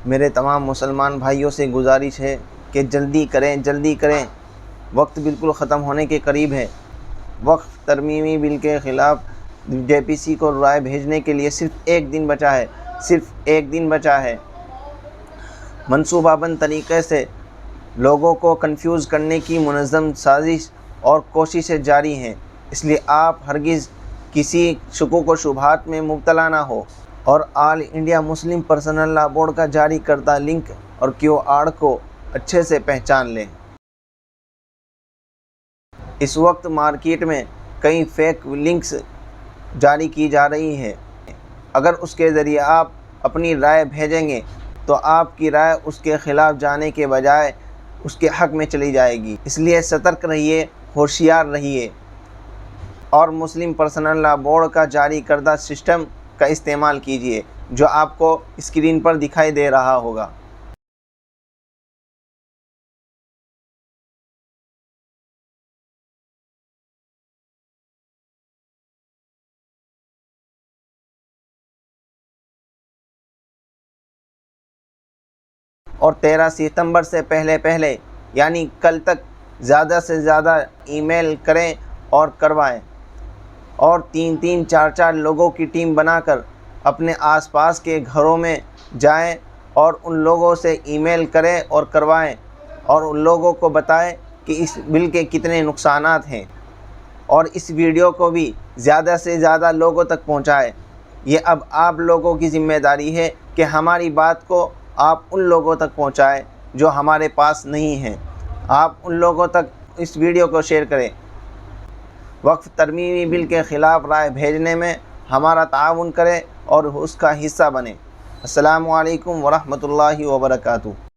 میرے تمام مسلمان بھائیوں سے گزارش ہے کہ جلدی کریں، وقت بالکل ختم ہونے کے قریب ہے۔ وقت ترمیمی بل کے خلاف جے پی سی کو رائے بھیجنے کے لیے صرف ایک دن بچا ہے۔ منصوبہ بند طریقے سے لوگوں کو کنفیوز کرنے کی منظم سازش اور کوششیں جاری ہیں، اس لیے آپ ہرگز کسی شکوک و شبہات میں مبتلا نہ ہو اور All India Muslim Personal Law Board کا جاری کردہ لنک اور QR کو اچھے سے پہچان لیں۔ اس وقت مارکیٹ میں کئی فیک لنکس جاری کی جا رہی ہیں۔ اگر اس کے ذریعے آپ اپنی رائے بھیجیں گے تو آپ کی رائے اس کے خلاف جانے کے بجائے اس کے حق میں چلی جائے گی۔ اس لیے سترک رہیے، ہوشیار رہیے اور مسلم پرسنل لاء بورڈ کا جاری کردہ سسٹم کا استعمال کیجیے جو آپ کو اسکرین پر دکھائی دے رہا ہوگا۔ اور 13 ستمبر سے پہلے یعنی کل تک زیادہ سے زیادہ ای میل کریں اور کروائیں، اور 3-4 لوگوں کی ٹیم بنا کر اپنے آس پاس کے گھروں میں جائیں اور ان لوگوں سے ای میل کریں اور کروائیں اور ان لوگوں کو بتائیں کہ اس بل کے کتنے نقصانات ہیں، اور اس ویڈیو کو بھی زیادہ سے زیادہ لوگوں تک پہنچائیں۔ یہ اب آپ لوگوں کی ذمہ داری ہے کہ ہماری بات کو آپ ان لوگوں تک پہنچائیں جو ہمارے پاس نہیں ہیں۔ آپ ان لوگوں تک اس ویڈیو کو شیئر کریں۔ وقف ترمیمی بل کے خلاف رائے بھیجنے میں ہمارا تعاون کریں اور اس کا حصہ بنیں۔ السلام علیکم ورحمۃ اللہ وبرکاتہ۔